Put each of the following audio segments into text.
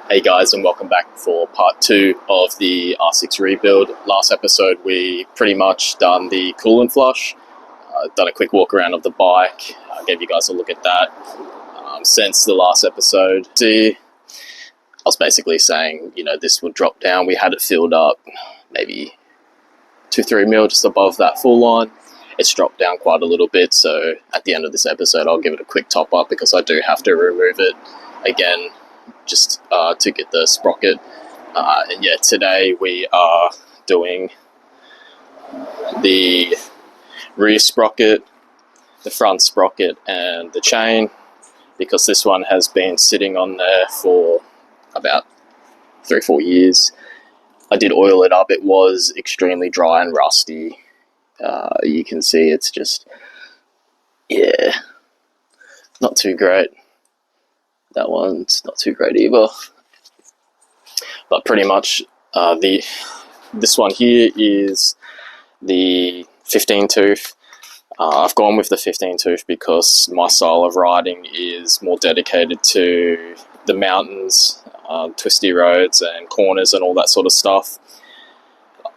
Hey guys, and welcome back for part 2 of the R6 rebuild. Last episode we pretty much done the coolant flush, done a quick walk around of the bike, gave you guys a look at that. Since the last episode, I was basically saying, this would drop down. We had it filled up maybe 2-3 mil just above that full line. It's dropped down quite a little bit, so at the end of this episode I'll give it a quick top up because I do have to remove it again just to get the sprocket. And yeah, today we are doing the rear sprocket, the front sprocket, and the chain, because this one has been sitting on there for about 3-4 years. I did oil it up. It was extremely dry and rusty. You can see it's just, yeah, not too great. That one's not too great either. But pretty much this one here is the 15 tooth. I've gone with the 15 tooth because my style of riding is more dedicated to the mountains, twisty roads and corners and all that sort of stuff.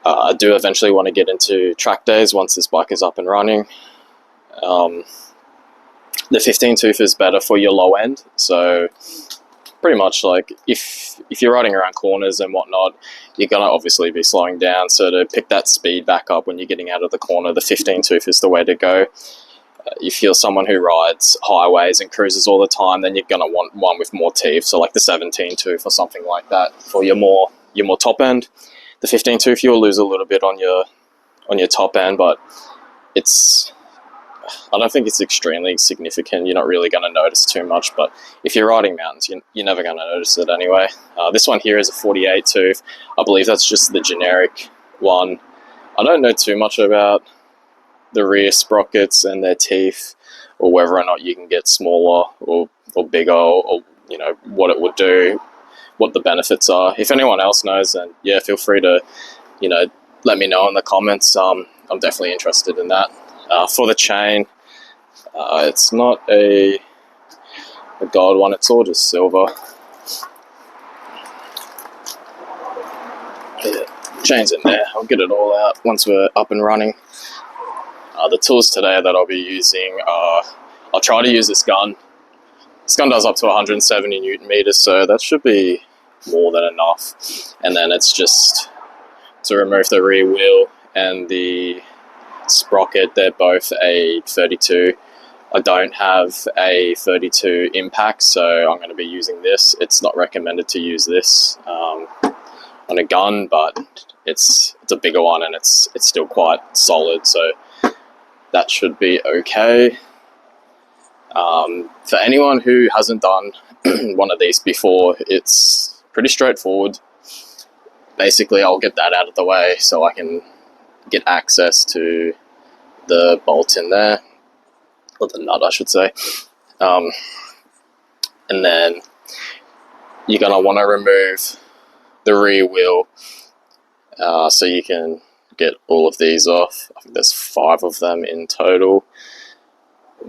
I do eventually want to get into track days once this bike is up and running. The 15 tooth is better for your low end, so pretty much like if you're riding around corners and whatnot, you're going to obviously be slowing down, so to pick that speed back up when you're getting out of the corner, the 15 tooth is the way to go. If you're someone who rides highways and cruises all the time, then you're going to want one with more teeth, so like the 17 tooth or something like that for your more top end. The 15 tooth, you'll lose a little bit on your top end, but I don't think it's extremely significant. You're not really going to notice too much, but if you're riding mountains, you're never going to notice it anyway. This one here is a 48 tooth. I believe that's just the generic one. I don't know too much about the rear sprockets and their teeth, or whether or not you can get smaller or bigger, or what it would do, what the benefits are. If anyone else knows, then yeah, feel free to let me know in the comments. I'm definitely interested in that. For the chain, it's not a gold one, it's all just silver. Yeah, chain's in there. I'll get it all out once we're up and running. The tools today that I'll be using are, I'll try to use this gun. This gun does up to 170 Newton meters, so that should be more than enough. And then it's just to remove the rear wheel and the sprocket. They're both a 32. I don't have a 32 impact, so I'm going to be using this. It's not recommended to use this on a gun, but it's a bigger one and it's still quite solid, so that should be okay. For anyone who hasn't done one of these before, it's pretty straightforward. Basically, I'll get that out of the way so I can get access to the bolt in there, or the nut I should say. And then you're going to want to remove the rear wheel, so you can get all of these off. I think there's 5 of them in total.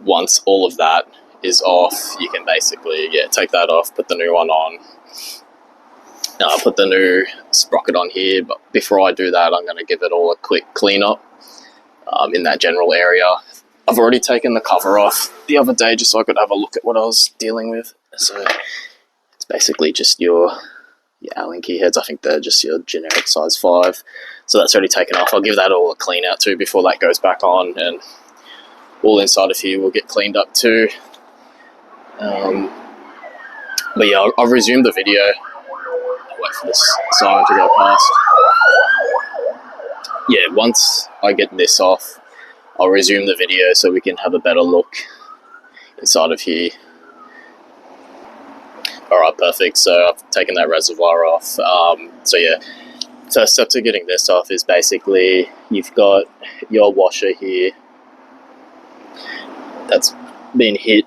Once all of that is off, you can basically take that off, put the new one on. Put the new sprocket on here, but before I do that, I'm going to give it all a quick clean up in that general area. I've already taken the cover off the other day just so I could have a look at what I was dealing with. So it's basically just your Allen key heads. I think they're just your generic size 5. So that's already taken off. I'll give that all a clean out too before that goes back on, and all inside of here will get cleaned up too. But yeah, I'll resume the video. I'll wait for this siren to go past. Yeah, once I get this off, I'll resume the video so we can have a better look inside of here. Alright, perfect. So I've taken that reservoir off. So yeah, first step to getting this off is basically you've got your washer here that's been hit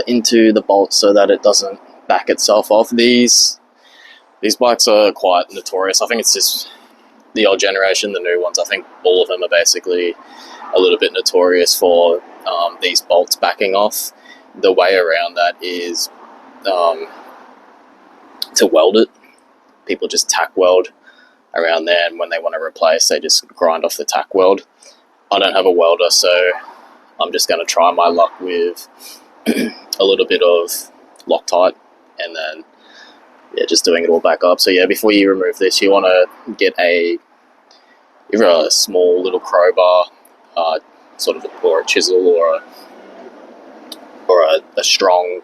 into the bolt so that it doesn't back itself off. These bikes are quite notorious. I think it's just the old generation. The new ones, I think all of them are basically a little bit notorious for these bolts backing off. The way around that is to weld it. People just tack weld around there, and when they want to replace, they just grind off the tack weld. I don't have a welder, so I'm just going to try my luck with a little bit of Loctite, and then just doing it all back up. So before you remove this, you want to get either a small little crowbar, or a chisel, or a strong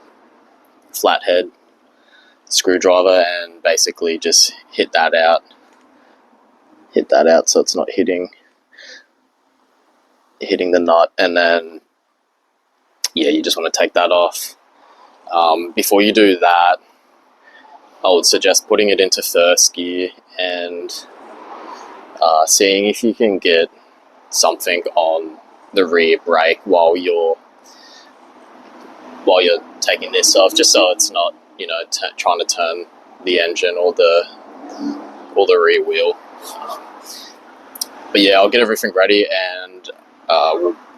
flathead screwdriver, and basically just hit that out so it's not hitting the nut. And then you just want to take that off. Before you do that, I would suggest putting it into first gear and seeing if you can get something on the rear brake while you're taking this off, just so it's not trying to turn the engine or the rear wheel. But I'll get everything ready, and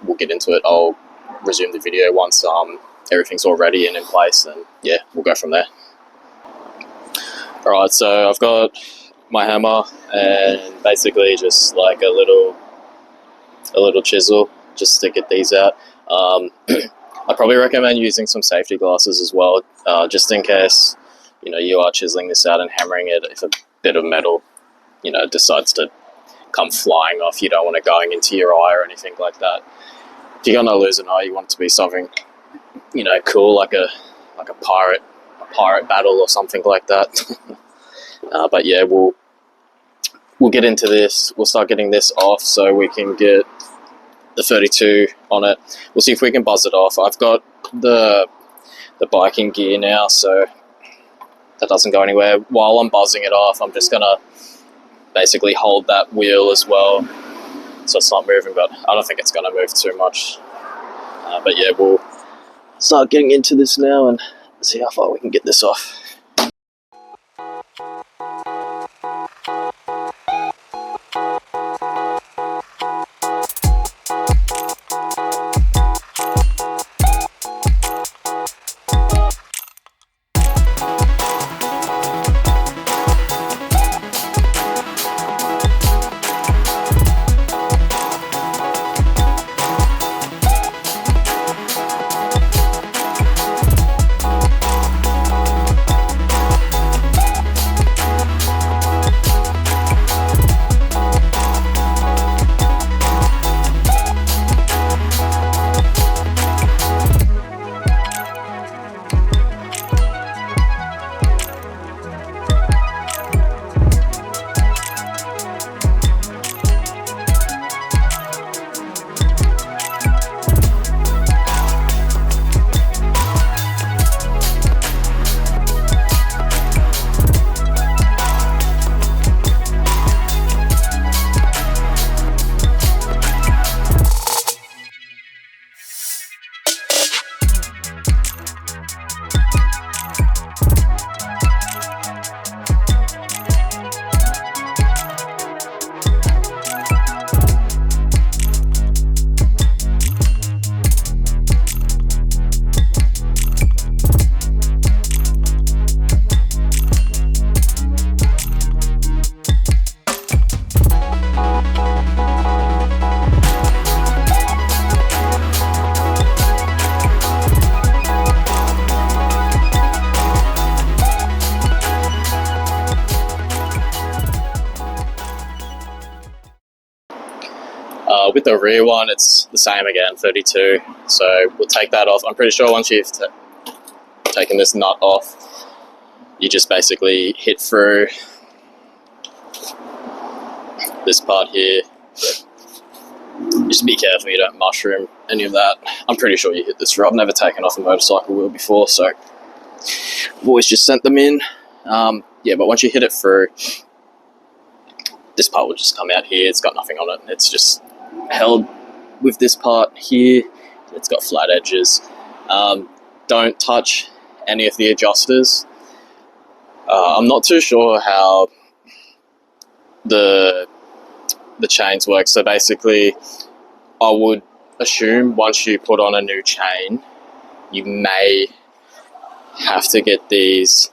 we'll get into it. I'll resume the video once everything's all ready and in place, and we'll go from there. Alright, so I've got my hammer and basically just like a little chisel just to get these out. I probably recommend using some safety glasses as well, just in case you are chiseling this out and hammering it. If a bit of metal decides to come flying off, you don't want it going into your eye or anything like that. If you're gonna lose an eye, you want it to be something cool, like a pirate battle or something like that. But we'll get into this. We'll start getting this off so we can get the 32 on it. We'll see if we can buzz it off. I've got the biking gear now, so that doesn't go anywhere. While I'm buzzing it off, I'm just gonna basically hold that wheel as well so it's not moving, but I don't think it's gonna move too much. But we'll start getting into this now and see how far we can get this off. With the rear one, it's the same again, 32. So we'll take that off. I'm pretty sure once you've taken this nut off, you just basically hit through this part here. Just be careful you don't mushroom any of that. I'm pretty sure you hit this through. I've never taken off a motorcycle wheel before, so I've always just sent them in. But once you hit it through, this part will just come out here. It's got nothing on it. It's just held with this part here. It's got flat edges. Don't touch any of the adjusters. I'm not too sure how the chains work. So basically, I would assume once you put on a new chain, you may have to get these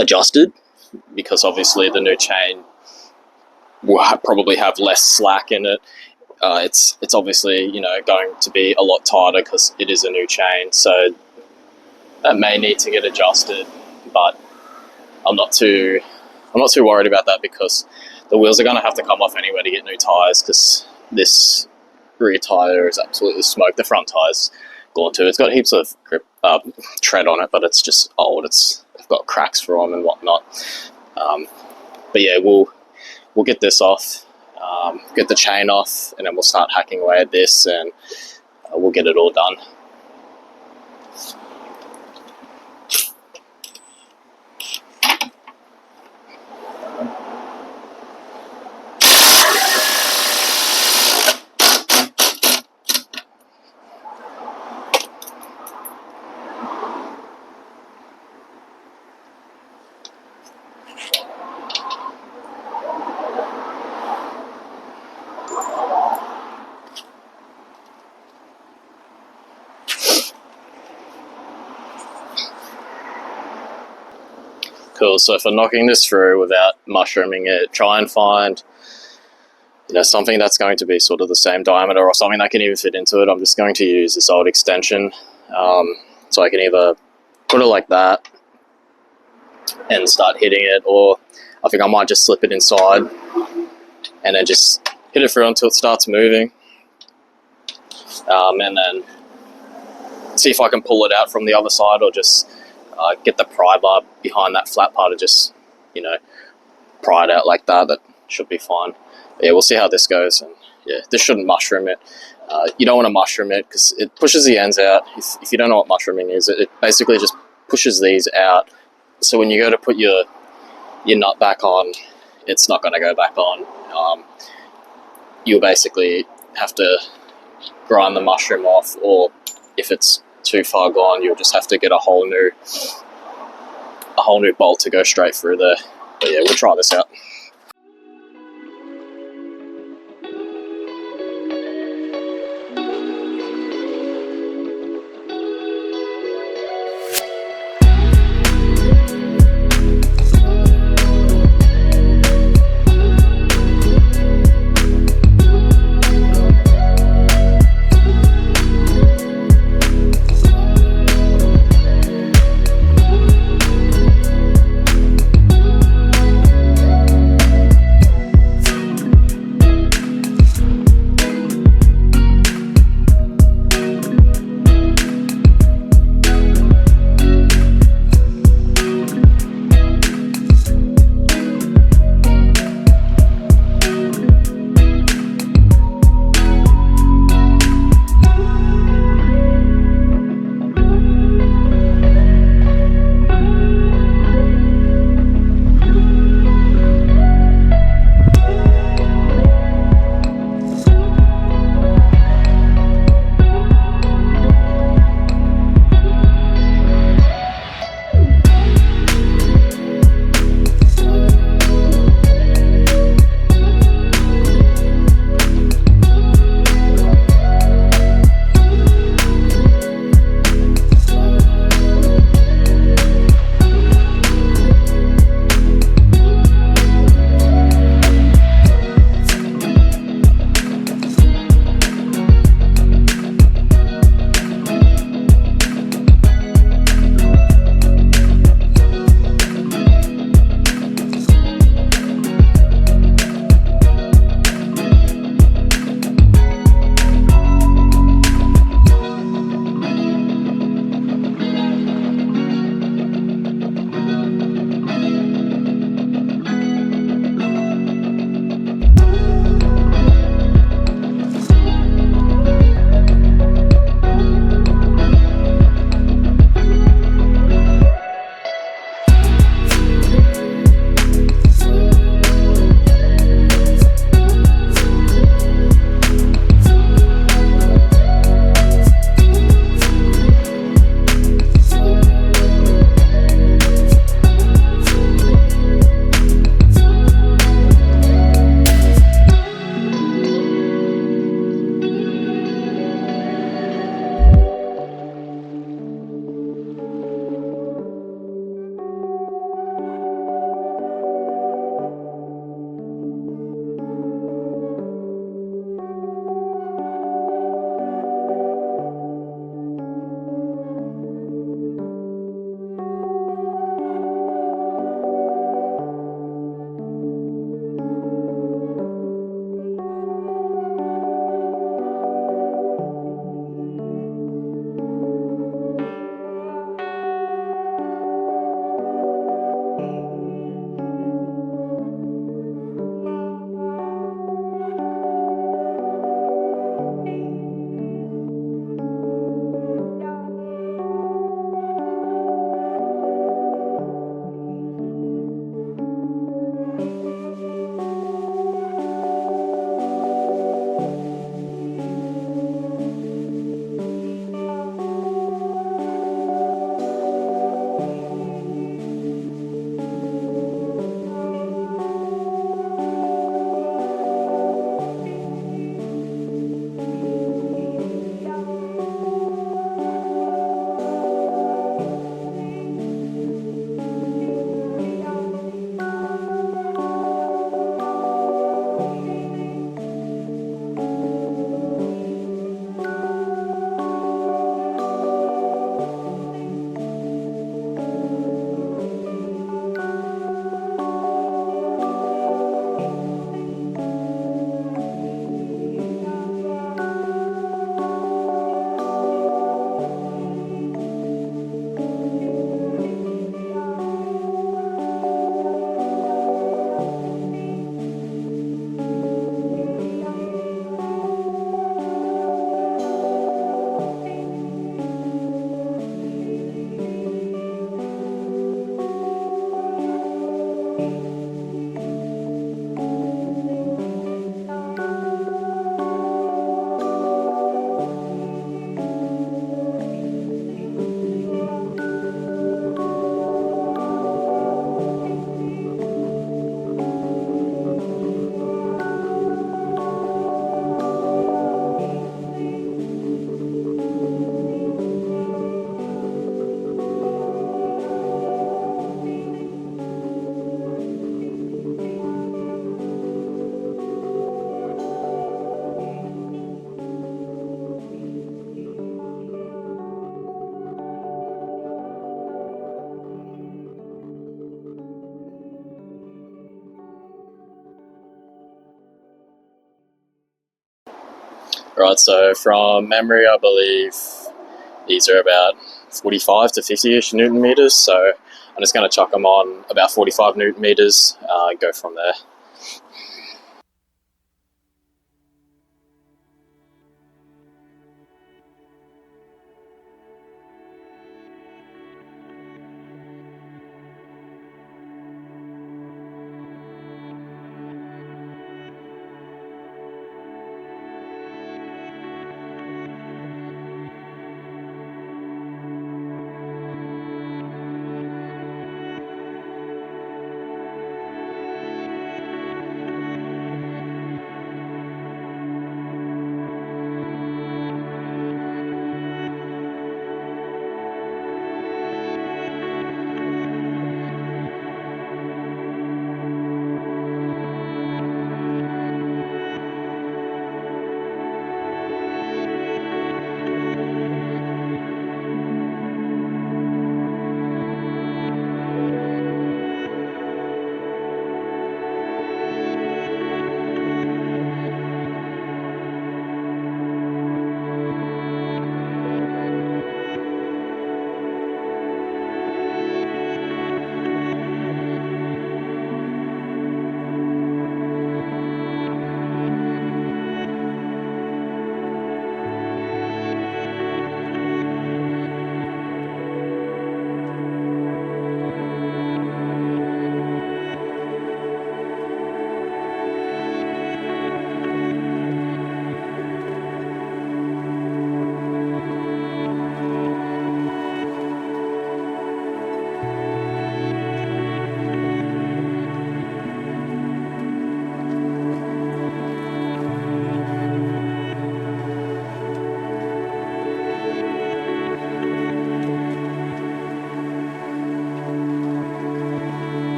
adjusted, because obviously the new chain will probably have less slack in it. It's obviously, you know, going to be a lot tighter because it is a new chain, so that may need to get adjusted, but I'm not too worried about that, because the wheels are going to have to come off anyway to get new tyres, because this rear tyre is absolutely smoked. The front tyre's gone too. It's got heaps of grip, tread on it, but it's just old. It's got cracks for them and whatnot. But yeah, we'll get this off, get the chain off, and then we'll start hacking away at this, and we'll get it all done. Cool, so for knocking this through without mushrooming it, try and find, you know, something that's going to be sort of the same diameter, or something that can even fit into it. I'm just going to use this old extension, so I can either put it like that and start hitting it, or I think I might just slip it inside and then just hit it through until it starts moving, and then see if I can pull it out from the other side, or just get the pry bar behind that flat part and just, you know, pry it out like that. That should be fine. But yeah, we'll see how this goes, and yeah, this shouldn't mushroom it. You don't want to mushroom it because it pushes the ends out. If you don't know what mushrooming is, it basically just pushes these out. So when you go to put your nut back on, it's not going to go back on. You'll basically have to grind the mushroom off, or if it's too far gone, you'll just have to get a whole new bolt to go straight through there. But yeah, we'll try this out. Right, so from memory, I believe these are about 45 to 50-ish Newton meters, so I'm just going to chuck them on about 45 Newton meters and go from there.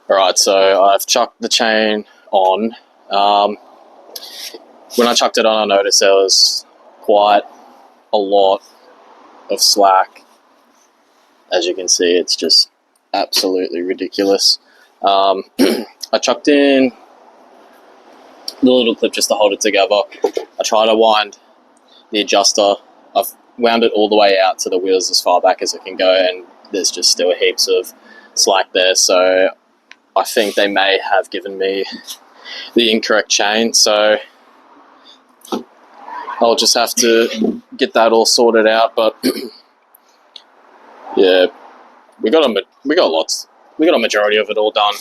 Alright, so I've chucked the chain on. When I chucked it on, I noticed there was quite a lot of slack. As you can see, it's just absolutely ridiculous. I chucked in the little clip just to hold it together. I try to wind the adjuster. I've wound it all the way out to the wheels as far back as it can go, and there's just still heaps of slack there, so I think they may have given me the incorrect chain, so I'll just have to get that all sorted out. But yeah, we got a majority of it all done.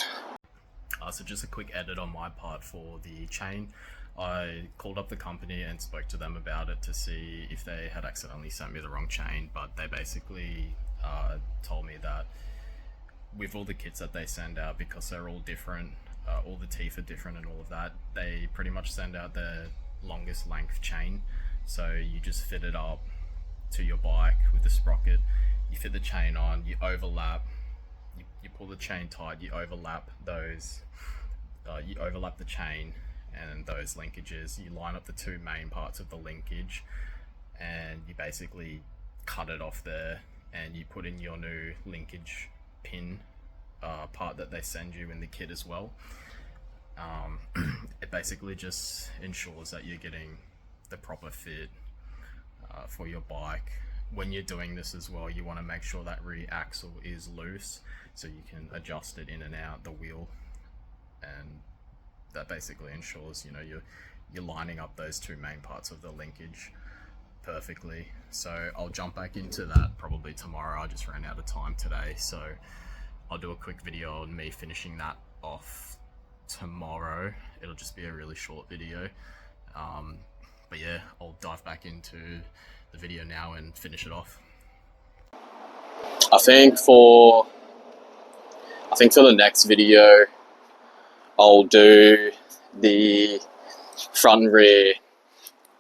So just a quick edit on my part for the chain. I called up the company and spoke to them about it to see if they had accidentally sent me the wrong chain, but they basically told me that with all the kits that they send out, because they're all different, all the teeth are different and all of that, they pretty much send out the longest length chain. So you just fit it up to your bike with the sprocket, you fit the chain on, you overlap, you pull the chain tight, you overlap those, you overlap the chain and those linkages, you line up the two main parts of the linkage, and you basically cut it off there, and you put in your new linkage pin part that they send you in the kit as well. It basically just ensures that you're getting the proper fit for your bike. When you're doing this as well, you want to make sure that rear axle is loose so you can adjust it in and out the wheel, and that basically ensures, you know, you're lining up those two main parts of the linkage perfectly. So I'll jump back into that probably tomorrow. I just ran out of time today, so I'll do a quick video on me finishing that off tomorrow. It'll just be a really short video, but yeah, I'll dive back into the video now and finish it off. I think for the next video I'll do the front and rear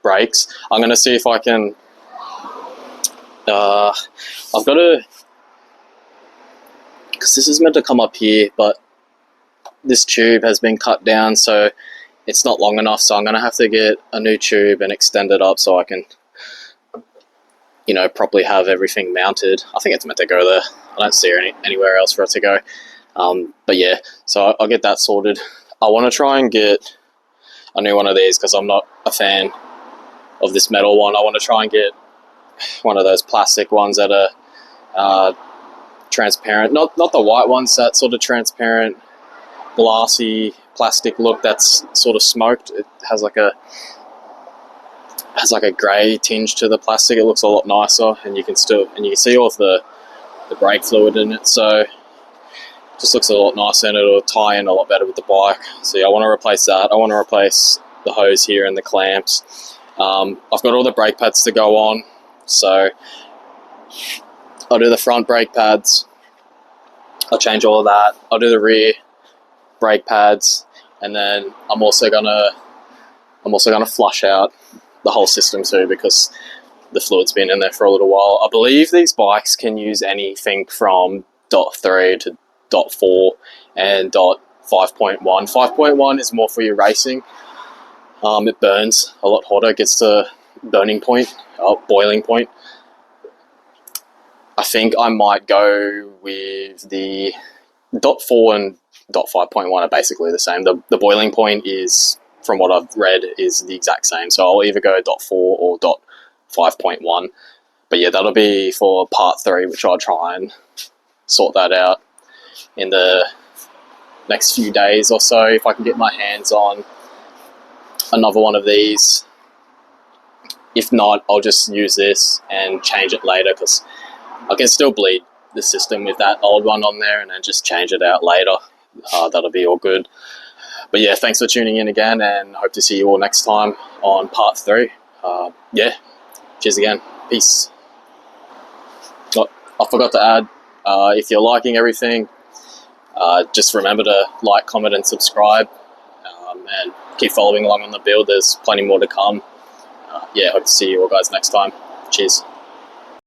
brakes. I'm going to see if I can I've got to, because this is meant to come up here, but this tube has been cut down, so it's not long enough, so I'm going to have to get a new tube and extend it up so I can, you know, properly have everything mounted. I think it's meant to go there. I don't see anywhere else for it to go. But yeah, so I'll get that sorted. I want to try and get a new one of these because I'm not a fan of this metal one. I want to try and get one of those plastic ones that are transparent. Not the white ones, that sort of transparent, glassy plastic look that's sort of smoked. It has like a grey tinge to the plastic. It looks a lot nicer, and you can see all of the brake fluid in it, so it just looks a lot nicer, and it'll tie in a lot better with the bike. So yeah, I want to replace that. I want to replace the hose here and the clamps. I've got all the brake pads to go on, so I'll do the front brake pads. I'll change all of that. I'll do the rear brake pads, and then I'm also gonna flush out the whole system too, because the fluid's been in there for a little while. I believe these bikes can use anything from .3 to .4 and .5.1. 5.1 is more for your racing. It burns a lot hotter, gets to boiling point. I think I might go with the .4 and .5.1 are basically the same. The boiling point is, from what I've read, is the exact same. So I'll either go .4 or .5.1. But yeah, that'll be for part 3, which I'll try and sort that out in the next few days or so, if I can get my hands on another one of these. If not, I'll just use this and change it later, because I can still bleed the system with that old one on there and then just change it out later. That'll be all good. But yeah, thanks for tuning in again, and hope to see you all next time on part 3. Yeah, cheers again. Peace. Oh, I forgot to add, if you're liking everything, just remember to like, comment and subscribe, and keep following along on the build. There's plenty more to come. Yeah, hope to see you all guys next time. Cheers.